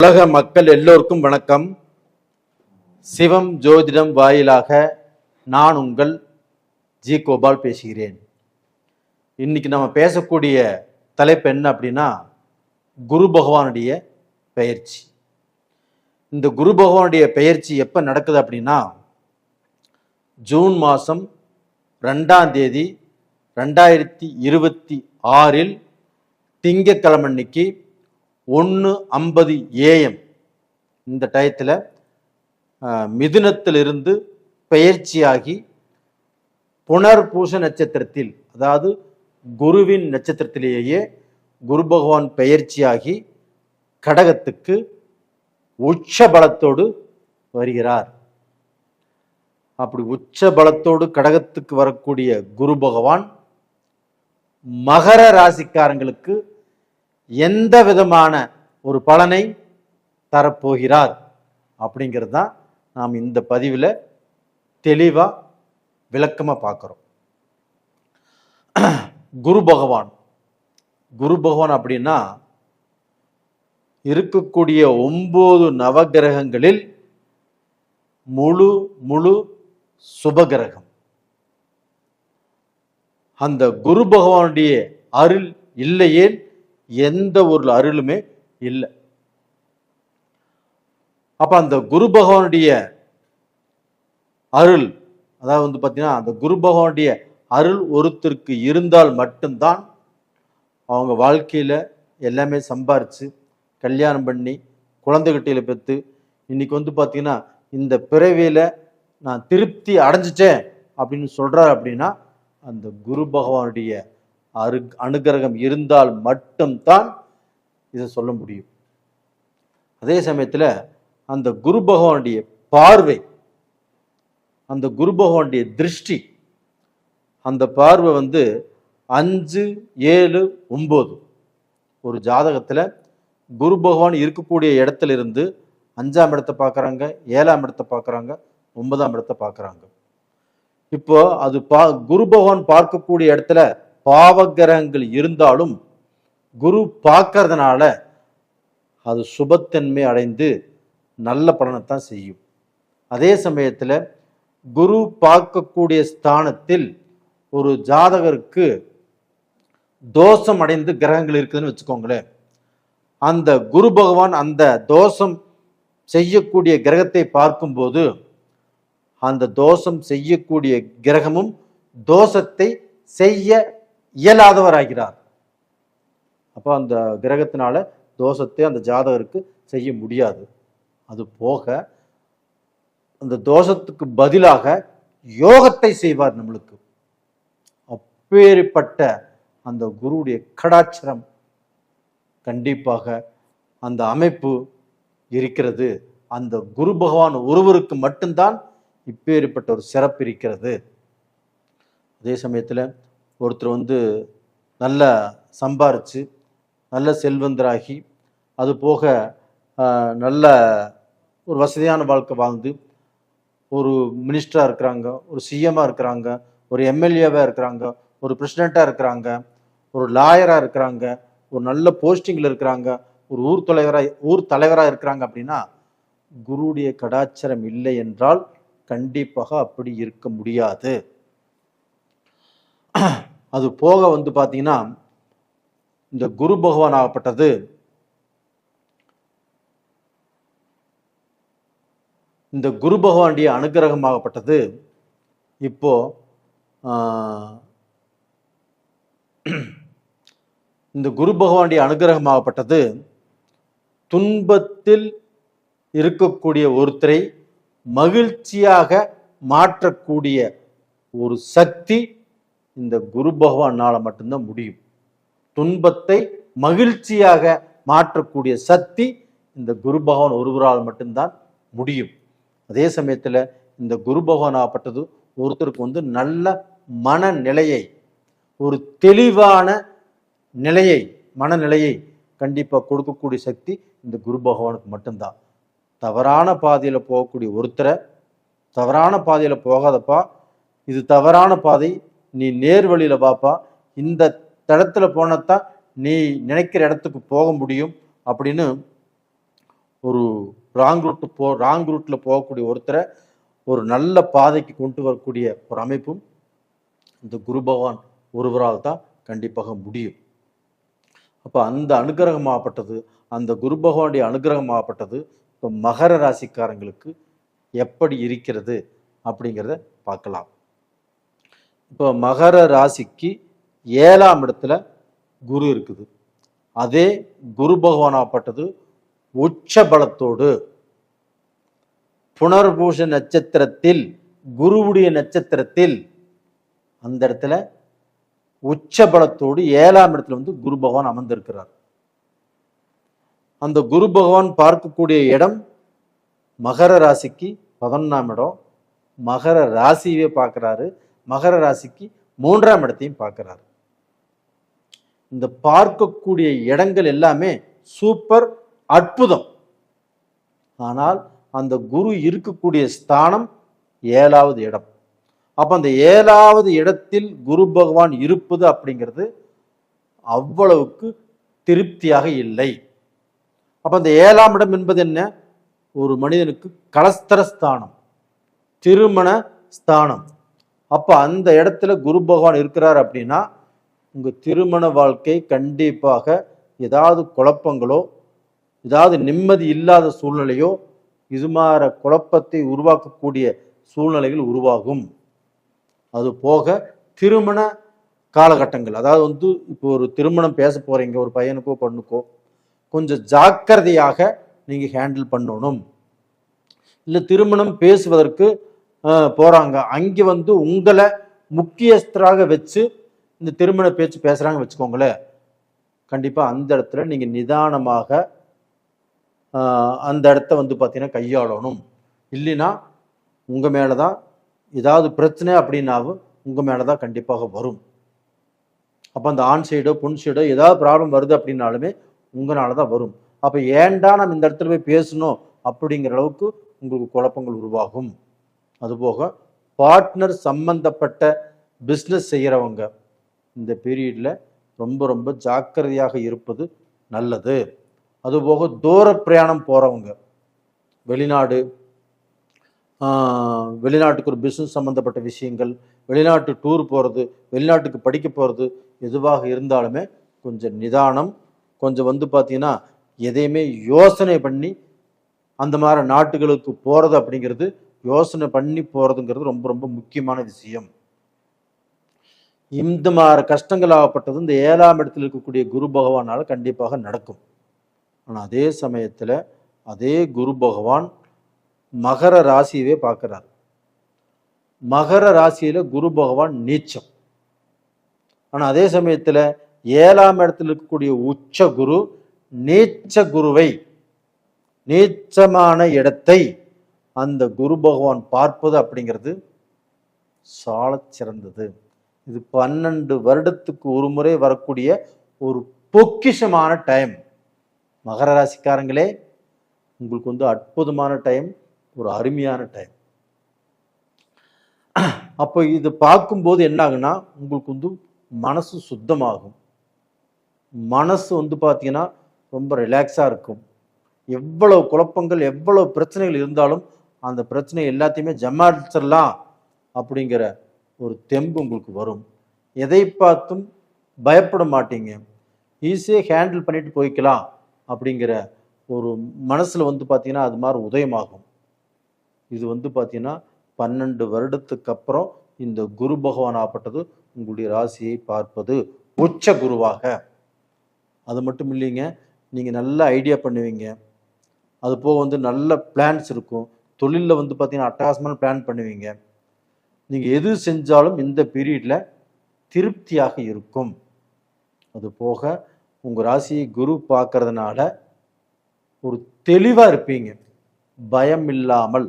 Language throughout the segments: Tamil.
உலக மக்கள் எல்லோருக்கும் வணக்கம். சிவம் ஜோதிடம் வாயிலாக நான் உங்கள் ஜி கோபால் பேசுகிறேன். இன்னைக்கு நம்ம பேசக்கூடிய தலைப்பு என்ன அப்படின்னா, குரு பகவானுடைய பெயர்ச்சி. இந்த குரு பகவானுடைய பெயர்ச்சி எப்போ நடக்குது அப்படின்னா, ஜூன் மாதம் 2ஆம் தேதி 2026 திங்கட்கிழமை அன்னைக்கு 1:50 AM இந்த டயத்தில் மிதுனத்திலிருந்து பெயர்ச்சியாகி புனர்பூச நட்சத்திரத்தில், அதாவது குருவின் நட்சத்திரத்திலேயே குரு பகவான் பெயர்ச்சியாகி கடகத்துக்கு உச்ச பலத்தோடு வருகிறார். அப்படி உச்ச பலத்தோடு கடகத்துக்கு வரக்கூடிய குரு பகவான் மகர ராசிக்காரங்களுக்கு எந்த விதமான ஒரு பலனை தரப்போகிறார் அப்படிங்கிறது தான் நாம் இந்த பதிவில் தெளிவாக விளக்கமாக பார்க்குறோம். குரு பகவான் அப்படின்னா இருக்கக்கூடிய 9 நவகிரகங்களில் முழு சுபகிரகம். அந்த குரு பகவானுடைய அருள் இல்லையே எந்த ஒரு அருளுமே இல்லை. அப்ப அந்த குரு பகவானுடைய அருள், அதாவது பார்த்தீங்கன்னா அந்த குரு பகவானுடைய அருள் ஒருத்தருக்கு இருந்தால் மட்டும்தான் அவங்க வாழ்க்கையில எல்லாமே சம்பாரிச்சு கல்யாணம் பண்ணி குழந்தைகிட்டையில பெற்று இன்னைக்கு பார்த்தீங்கன்னா இந்த பிறவியில நான் திருப்தி அடைஞ்சிட்டேன் அப்படின்னு சொல்றாரு. அப்படின்னா அந்த குரு பகவானுடைய அனுகிரகம் இருந்தால் மட்டும்தான் இதை சொல்ல முடியும். அதே சமயத்தில் அந்த குரு பகவானுடைய பார்வை, அந்த குரு பகவானுடைய திருஷ்டி, அந்த பார்வை 5, 7, 9 ஒரு ஜாதகத்தில் குரு பகவான் இருக்கக்கூடிய இடத்துல இருந்து 5ஆம் இடத்தை பார்க்குறாங்க, 7ஆம் இடத்தை பார்க்குறாங்க, 9ஆம் இடத்தை பார்க்குறாங்க. இப்போ அது குரு பகவான் பார்க்கக்கூடிய இடத்துல பாவகிரகங்கள் இருந்தாலும் குரு பார்க்கறதுனால அது சுபத்தன்மை அடைந்து நல்ல பலனைத்தான் செய்யும். அதே சமயத்தில் குரு பார்க்கக்கூடிய ஸ்தானத்தில் ஒரு ஜாதகருக்கு தோஷம் அடைந்து கிரகங்கள் இருக்குதுன்னு வச்சுக்கோங்களேன். அந்த குரு பகவான் அந்த தோஷம் செய்யக்கூடிய கிரகத்தை பார்க்கும்போது அந்த தோஷம் செய்யக்கூடிய கிரகமும் தோஷத்தை செய்ய இயலாதவராகிறார். அப்போ அந்த கிரகத்தினால தோஷத்தை அந்த ஜாதகருக்கு செய்ய முடியாது. அது போக அந்த தோஷத்துக்கு பதிலாக யோகத்தை செய்வார் நம்மளுக்கு. அப்பேற்பட்ட அந்த குருவுடைய கடாட்சரம் கண்டிப்பாக அந்த அமைப்பு இருக்கிறது. அந்த குரு பகவான் ஒருவருக்கு மட்டும்தான் இப்பேற்பட்ட ஒரு சிறப்பு இருக்கிறது. அதே சமயத்தில் ஒருத்தர் நல்ல சம்பாரித்து நல்ல செல்வந்தராகி அது போக நல்ல ஒரு வசதியான வாழ்க்கை வாழ்ந்து ஒரு மினிஸ்டராக இருக்கிறாங்க, ஒரு சிஎம்மாக இருக்கிறாங்க, ஒரு எம்எல்ஏவாக இருக்கிறாங்க, ஒரு பிரசிடெண்ட்டாக இருக்கிறாங்க, ஒரு லாயராக இருக்கிறாங்க, ஒரு நல்ல போஸ்டிங்கில் இருக்கிறாங்க, ஒரு ஊர் தலைவராக இருக்கிறாங்க அப்படின்னா குருவுடைய கடாட்சரம் இல்லை என்றால் கண்டிப்பாக அப்படி இருக்க முடியாது. அது போக பார்த்தீங்கன்னா இந்த குரு பகவான் ஆகப்பட்டது இந்த குரு பகவானுடைய அனுகிரகமாகப்பட்டது இப்போ இந்த குரு பகவானுடைய அனுகிரகமாகப்பட்டது துன்பத்தில் இருக்கக்கூடிய ஒருத்தரை மகிழ்ச்சியாக மாற்றக்கூடிய ஒரு சக்தி இந்த குரு பகவானால மட்டும்தான் முடியும். துன்பத்தை மகிழ்ச்சியாக மாற்றக்கூடிய சக்தி இந்த குரு பகவான் ஒருவரால் மட்டும்தான் முடியும். அதே சமயத்தில் இந்த குரு பகவான் ஆகப்பட்டது ஒருத்தருக்கு நல்ல மனநிலையை, ஒரு தெளிவான நிலையை, மனநிலையை கண்டிப்பாக கொடுக்கக்கூடிய சக்தி இந்த குரு பகவானுக்கு மட்டும்தான். தவறான பாதையில் போகக்கூடிய ஒருத்தரை தவறான பாதையில் போகாதப்பா, இது தவறான பாதை, நீ நேர் வழியில் வாப்பா, இந்த தடத்துல போனத்தான் நீ நினைக்கிற இடத்துக்கு போக முடியும் அப்படின்னு ஒரு ராங் ரூட்டில் போகக்கூடிய ஒருத்தரை ஒரு நல்ல பாதைக்கு கொண்டு வரக்கூடிய ஒரு அமைப்பும் இந்த குரு பகவான் ஒருவரால் தான் கண்டிப்பாக முடியும். அப்போ அந்த அனுகிரகமாகப்பட்டது, அந்த குரு பகவானுடைய அனுகிரகமாகப்பட்டது இப்போ மகர ராசிக்காரங்களுக்கு எப்படி இருக்கிறது அப்படிங்கிறத பார்க்கலாம். இப்போ மகர ராசிக்கு 7ஆம் இடத்துல குரு இருக்குது. அதே குரு பகவானாகப்பட்டது உச்ச பலத்தோடு புனர்பூஷ நட்சத்திரத்தில், குருவுடைய நட்சத்திரத்தில், அந்த இடத்துல உச்ச பலத்தோடு 7ஆம் இடத்துல வந்து குரு பகவான் அமர்ந்திருக்கிறார். அந்த குரு பகவான் பார்க்கக்கூடிய இடம் மகர ராசிக்கு 11ஆம் இடம். மகர ராசியவே பார்க்கிறாரு. மகர ராசிக்கு 3ஆம் இடத்தையும் பார்க்கிறாரு. இந்த பார்க்கக்கூடிய இடங்கள் எல்லாமே சூப்பர் அற்புதம். ஆனால் அந்த குரு இருக்கக்கூடிய ஸ்தானம் 7வது இடம். அப்ப அந்த 7வது இடத்தில் குரு பகவான் இருப்பது அப்படிங்கிறது அவ்வளவுக்கு திருப்தியாக இல்லை. அப்ப அந்த 7ஆம் இடம் என்பது என்ன? ஒரு மனிதனுக்கு கலஸ்தர ஸ்தானம், திருமண ஸ்தானம். அப்ப அந்த இடத்துல குரு பகவான் இருக்கிறார் அப்படின்னா உங்க திருமண வாழ்க்கை கண்டிப்பாக ஏதாவது குழப்பங்களோ, ஏதாவது நிம்மதி இல்லாத சூழ்நிலையோ, இது மாதிரி குழப்பத்தை உருவாக்கக்கூடிய சூழ்நிலைகள் உருவாகும். அது போக திருமண காலகட்டங்கள், அதாவது வந்து இப்போ ஒரு திருமணம் பேச போறீங்க, ஒரு பையனுக்கோ பொண்ணுக்கோ, கொஞ்சம் ஜாக்கிரதையாக நீங்க ஹேண்டில் பண்ணணும். இல்லை திருமணம் பேசுவதற்கு போறாங்க, அங்கே வந்து உங்களை முக்கியஸ்தராக வச்சு இந்த திருமண பேச்சு பேசுறாங்க வச்சுக்கோங்களேன், கண்டிப்பா அந்த இடத்துல நீங்க நிதானமாக அந்த இடத்த வந்து பார்த்தீங்கன்னா கையாளணும். இல்லைன்னா உங்க மேலதான் ஏதாவது பிரச்சனை அப்படின்னாவும் உங்க மேலதான் கண்டிப்பாக வரும். அப்போ அந்த ஆண் சைடோ பொன் சைடோ ஏதாவது ப்ராப்ளம் வருது அப்படின்னாலுமே உங்களால தான் வரும். அப்போ ஏன்டா நம்ம இந்த இடத்துல போய் பேசணும் அப்படிங்கிற அளவுக்கு உங்களுக்கு குழப்பங்கள் உருவாகும். அதுபோக பார்ட்னர் சம்பந்தப்பட்ட பிஸ்னஸ் செய்கிறவங்க இந்த பீரியடில் ரொம்ப ரொம்ப ஜாக்கிரதையாக இருப்பது நல்லது. அதுபோக தூர பிரயாணம் போகிறவங்க, வெளிநாட்டுக்கு ஒரு பிஸ்னஸ் சம்மந்தப்பட்ட விஷயங்கள், வெளிநாட்டு டூர் போகிறது, வெளிநாட்டுக்கு படிக்க போகிறது, எதுவாக இருந்தாலுமே கொஞ்சம் நிதானம், கொஞ்சம் வந்து பார்த்தீங்கன்னா எதையுமே யோசனை பண்ணி அந்த மாதிரி நாட்டுகளுக்கு போகிறது அப்படிங்கிறது, யோசனை பண்ணி போகிறதுங்கிறது ரொம்ப ரொம்ப முக்கியமான விஷயம். இந்த மாதிரி கஷ்டங்கள் ஆகப்பட்டது இந்த 7ஆம் இடத்தில் இருக்கக்கூடிய குரு பகவானால் கண்டிப்பாக நடக்கும். ஆனால் அதே சமயத்தில் அதே குரு பகவான் மகர ராசியவே பார்க்கிறார். மகர ராசியில குரு பகவான் நீச்சம். ஆனால் அதே சமயத்தில் 7ஆம் இடத்தில் இருக்கக்கூடிய உச்ச குரு நீச்ச குருவை, நீச்சமான இடத்தை அந்த குரு பகவான் பார்ப்பது அப்படிங்கிறது சால சிறந்தது. இது 12 வருடத்துக்கு ஒரு முறை வரக்கூடிய ஒரு பொக்கிஷமான டைம். மகர ராசிக்காரங்களே, உங்களுக்கு வந்து அற்புதமான டைம், ஒரு அருமையான டைம். அப்போ இது பார்க்கும்போது என்ன ஆகுன்னா உங்களுக்கு வந்து மனசு சுத்தமாகும். மனசு வந்து பார்த்தீங்கன்னா ரொம்ப ரிலாக்ஸாக இருக்கும். எவ்வளவு குழப்பங்கள் எவ்வளவு பிரச்சனைகள் இருந்தாலும் அந்த பிரச்சனை எல்லாத்தையுமே ஜமாடிச்சிடலாம் அப்படிங்கிற ஒரு தெம்பு உங்களுக்கு வரும். எதை பார்த்தும் பயப்பட மாட்டீங்க, ஈஸியாக ஹேண்டில் பண்ணிட்டு போய்க்கலாம் அப்படிங்கிற ஒரு மனசில் வந்து பார்த்தீங்கன்னா அது மாதிரி உதயமாகும். இது வந்து பார்த்தீங்கன்னா 12 வருடத்துக்கு அப்புறம் இந்த குரு பகவான் ஆப்பட்டது உங்களுடைய ராசியை பார்ப்பது உச்ச குருவாக. அது மட்டும் இல்லைங்க, நீங்கள் நல்ல ஐடியா பண்ணுவீங்க. அது போக வந்து நல்ல பிளான்ஸ் இருக்கும். தொழிலில் வந்து பார்த்தீங்கன்னா அட்டகாசமான பிளான் பண்ணுவீங்க. நீங்கள் எது செஞ்சாலும் இந்த பீரியடில் திருப்தியாக இருக்கும். அது போக உங்கள் ராசியை குரு பார்க்கறதுனால ஒரு தெளிவாக இருப்பீங்க. பயம் இல்லாமல்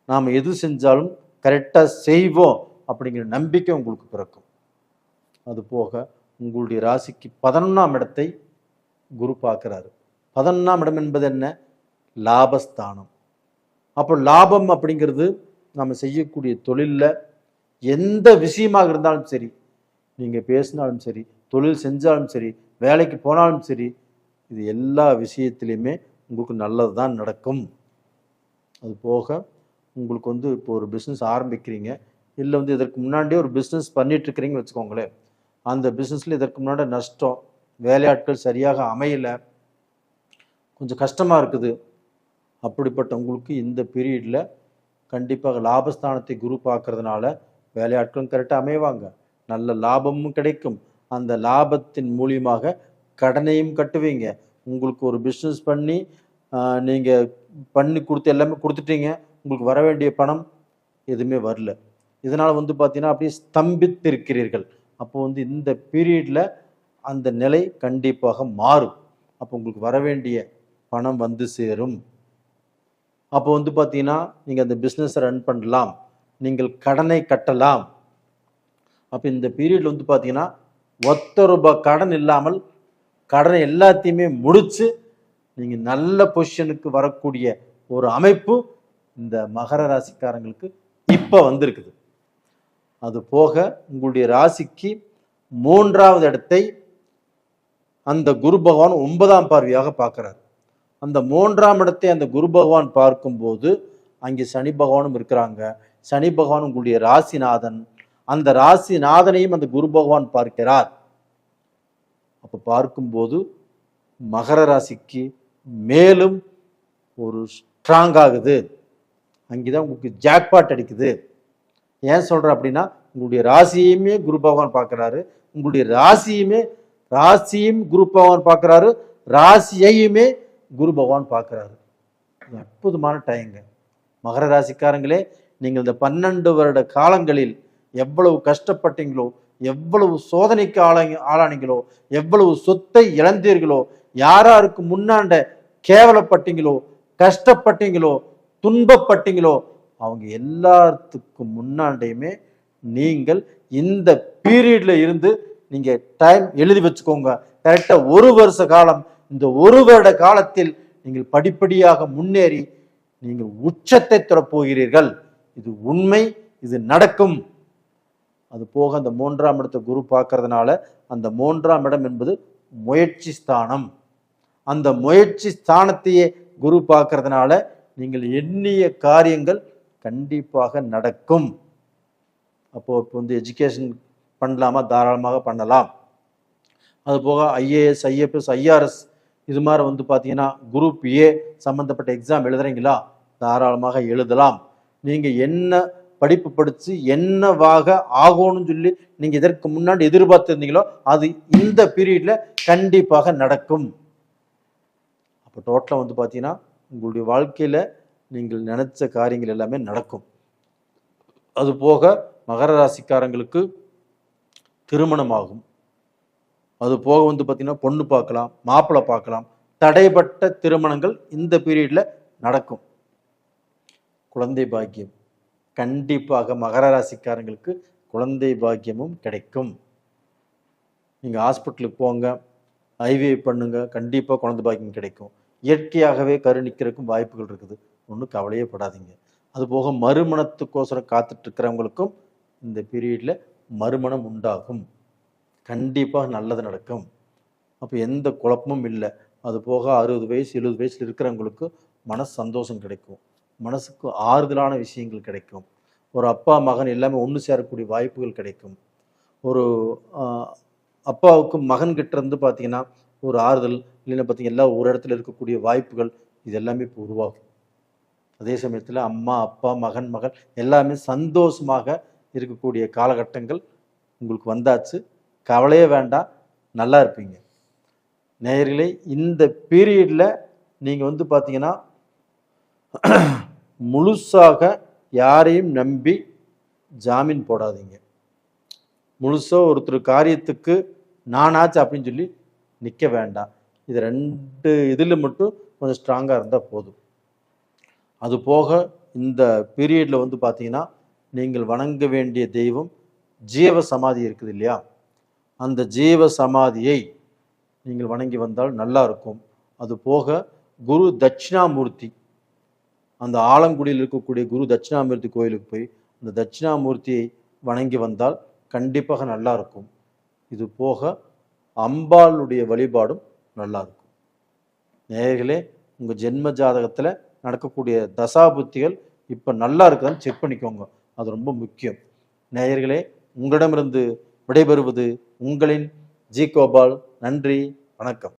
நாம் எது செஞ்சாலும் கரெக்டாக செய்வோம் அப்படிங்கிற நம்பிக்கை உங்களுக்கு பிறக்கும். அது போக உங்களுடைய ராசிக்கு 11ஆம் இடத்தை குரு பார்க்குறாரு. 11ஆம் இடம் என்பது என்ன? லாபஸ்தானம். அப்போ லாபம் அப்படிங்கிறது நம்ம செய்யக்கூடிய தொழிலில் எந்த விஷயமாக இருந்தாலும் சரி, நீங்கள் பேசினாலும் சரி, தொழில் செஞ்சாலும் சரி, வேலைக்கு போனாலும் சரி, இது எல்லா விஷயத்திலையுமே உங்களுக்கு நல்லது தான் நடக்கும். அது போக உங்களுக்கு வந்து இப்போ ஒரு பிஸ்னஸ் ஆரம்பிக்கிறீங்க, இல்லை வந்து இதற்கு முன்னாடியே ஒரு பிஸ்னஸ் பண்ணிட்டு இருக்கிறீங்கன்னு வச்சுக்கோங்களேன். அந்த பிஸ்னஸில் இதற்கு முன்னாடி நஷ்டம், வேலையாட்கள் சரியாக அமையலை, கொஞ்சம் கஷ்டமாக இருக்குது. அப்படிப்பட்ட உங்களுக்கு இந்த பீரியடில் கண்டிப்பாக லாபஸ்தானத்தை குரு பார்க்கறதுனால வேலையாட்களும் கரெக்டாக அமைவாங்க, நல்ல லாபமும் கிடைக்கும். அந்த லாபத்தின் மூலியமாக கடனையும் கட்டுவீங்க. உங்களுக்கு ஒரு பிஸ்னஸ் பண்ணி நீங்கள் பண்ணி கொடுத்து எல்லாமே கொடுத்துட்டீங்க, உங்களுக்கு வர வேண்டிய பணம் எதுவுமே வரல. இதனால் வந்து பார்த்தீங்கன்னா அப்படியே ஸ்தம்பித்திருக்கிறீர்கள். அப்போ வந்து இந்த பீரியடில் அந்த நிலை கண்டிப்பாக மாறும். அப்போ உங்களுக்கு வர வேண்டிய பணம் வந்து சேரும். அப்போ வந்து பார்த்தீங்கன்னா நீங்கள் அந்த பிஸ்னஸை ரன் பண்ணலாம், நீங்கள் கடனை கட்டலாம். அப்போ இந்த பீரியடில் வந்து பார்த்தீங்கன்னா ₹1 கடன் இல்லாமல் கடனை எல்லாத்தையுமே முடித்து நீங்கள் நல்ல பொசிஷனுக்கு வரக்கூடிய ஒரு அமைப்பு இந்த மகர ராசிக்காரங்களுக்கு இப்போ வந்திருக்குது. அது போக உங்களுடைய ராசிக்கு 3வது இடத்தை அந்த குரு பகவான் 9ஆம் பார்வையாக பார்க்கிறார். அந்த 3ஆம் இடத்தை அந்த குரு பகவான் பார்க்கும்போது அங்கே சனி பகவானும் இருக்கிறாங்க. சனி பகவான் உங்களுடைய ராசிநாதன், அந்த ராசிநாதனையும் அந்த குரு பகவான் பார்க்கிறார். அப்போ பார்க்கும்போது மகர ராசிக்கு மேலும் ஒரு ஸ்ட்ராங் ஆகுது. அங்கேதான் உங்களுக்கு ஜாக்பாட் அடிக்குது. ஏன் சொல்கிறேன் அப்படின்னா, உங்களுடைய ராசியுமே குரு பகவான் பார்க்குறாரு, உங்களுடைய ராசியும் குரு பகவான் பார்க்குறாரு, ராசியையுமே குரு பகவான் பார்க்குறாரு. அற்புதமான டைங்க மகர ராசிக்காரங்களே. நீங்கள் இந்த 12 வருட காலங்களில் எவ்வளவு கஷ்டப்பட்டீங்களோ, எவ்வளவு சோதனைக்கு ஆளானீங்களோ, எவ்வளவு சொத்தை இழந்தீர்களோ, யாராருக்கு முன்னாண்ட கேவலப்பட்டீங்களோ, கஷ்டப்பட்டீங்களோ, துன்பப்பட்டீங்களோ, அவங்க எல்லாத்துக்கும் முன்னாண்டையுமே நீங்கள் இந்த பீரியட்ல இருந்து நீங்க டைம் எழுதி வச்சுக்கோங்க. கரெக்டா 1 வருஷ காலம், இந்த 1 வருட காலத்தில் நீங்கள் படிப்படியாக முன்னேறி நீங்கள் உச்சத்தை தொடப் போகிறீர்கள். இது உண்மை, இது நடக்கும். அது போக அந்த 3ஆம் இடத்தை குரு பார்க்கறதுனால அந்த 3ஆம் இடம் என்பது முயற்சி ஸ்தானம். அந்த முயற்சி ஸ்தானத்தையே குரு பார்க்கறதுனால நீங்கள் எண்ணிய காரியங்கள் கண்டிப்பாக நடக்கும். அப்போ இப்போ வந்து எஜுகேஷன் பண்ணலாமா, தாராளமாக பண்ணலாம். அது போக IAS, IFS, IRS இது மாதிரி வந்து பார்த்தீங்கன்னா குரூப் A சம்மந்தப்பட்ட எக்ஸாம் எழுதுறீங்களா, தாராளமாக எழுதலாம். நீங்கள் என்ன படிப்பு படித்து என்னவாக ஆகணும்னு சொல்லி நீங்கள் இதற்கு முன்னாடி எதிர்பார்த்துருந்தீங்களோ அது இந்த பீரியடில் கண்டிப்பாக நடக்கும். அப்போ டோட்டலாக வந்து பார்த்தீங்கன்னா உங்களுடைய வாழ்க்கையில் நீங்கள் நினைச்ச காரியங்கள் எல்லாமே நடக்கும். அது போக மகர ராசிக்காரங்களுக்கு திருமணமாகும். அது போக வந்து பார்த்தீங்கன்னா பொண்ணு பார்க்கலாம், மாப்பிள்ளை பார்க்கலாம். தடைப்பட்ட திருமணங்கள் இந்த பீரியடில் நடக்கும். குழந்தை பாக்கியம் கண்டிப்பாக மகர ராசிக்காரங்களுக்கு குழந்தை பாக்கியமும் கிடைக்கும். நீங்கள் ஹாஸ்பிட்டலுக்கு போங்க, IVF பண்ணுங்க, கண்டிப்பாக குழந்தை பாக்கியம் கிடைக்கும். இயற்கையாகவே கருணிக்கிறதுக்கும் வாய்ப்புகள் இருக்குது, ஒன்றும் கவலையே படாதீங்க. அதுபோக மறுமணத்துக்கோசரம் காத்துட்டு இருக்கிறவங்களுக்கும் இந்த பீரியடில் மறுமணம் உண்டாகும். கண்டிப்பாக நல்லது நடக்கும். அப்போ எந்த குழப்பமும் இல்லை. அது போக 60 வயசு 70 வயசில் இருக்கிறவங்களுக்கு மனசு சந்தோஷம் கிடைக்கும், மனசுக்கு ஆறுதலான விஷயங்கள் கிடைக்கும். ஒரு அப்பா மகன் எல்லாமே ஒன்று சேரக்கூடிய வாய்ப்புகள் கிடைக்கும். ஒரு அப்பாவுக்கு மகன்கிட்ட இருந்து பார்த்தீங்கன்னா ஒரு ஆறுதல், இல்லைன்னா பார்த்தீங்கன்னா எல்லாம் ஒரு இடத்துல இருக்கக்கூடிய வாய்ப்புகள் இது எல்லாமே இப்போ உருவாகும். அதே சமயத்தில் அம்மா அப்பா மகன் மகள் எல்லாமே சந்தோஷமாக இருக்கக்கூடிய காலகட்டங்கள் உங்களுக்கு வந்தாச்சு. கவலையே வேண்டாம், நல்லா இருப்பீங்க. நேயர்களே, இந்த பீரியடில் நீங்கள் வந்து பார்த்தீங்கன்னா முழுசாக யாரையும் நம்பி ஜாமீன் போடாதீங்க. முழுசாக ஒருத்தர் காரியத்துக்கு நானாச்சு அப்படின்னு சொல்லி நிற்க வேண்டாம். இது 2 இதில் மட்டும் கொஞ்சம் ஸ்ட்ராங்காக இருந்தால் போதும். அது போக இந்த பீரியடில் வந்து பார்த்தீங்கன்னா நீங்கள் வணங்க வேண்டிய தெய்வம் ஜீவ சமாதி இருக்குது இல்லையா, அந்த ஜீவ சமாதியை நீங்கள் வணங்கி வந்தால் நல்லா இருக்கும். அது போக குரு தட்சிணாமூர்த்தி, அந்த ஆலங்குடியில் இருக்கக்கூடிய குரு தட்சிணாமூர்த்தி கோயிலுக்கு போய் அந்த தட்சிணாமூர்த்தியை வணங்கி வந்தால் கண்டிப்பாக நல்லா இருக்கும். இது போக அம்பாளுடைய வழிபாடும் நல்லா இருக்கும். நேயர்களே, உங்கள் ஜென்ம ஜாதகத்தில் நடக்கக்கூடிய தசாபுத்திகள் இப்போ நல்லா இருக்குதான்னு செக் பண்ணிக்கோங்க. அது ரொம்ப முக்கியம். நேயர்களே, உங்களிடமிருந்து விடைபெறுவது உங்களின் ஜி கோபால். நன்றி, வணக்கம்.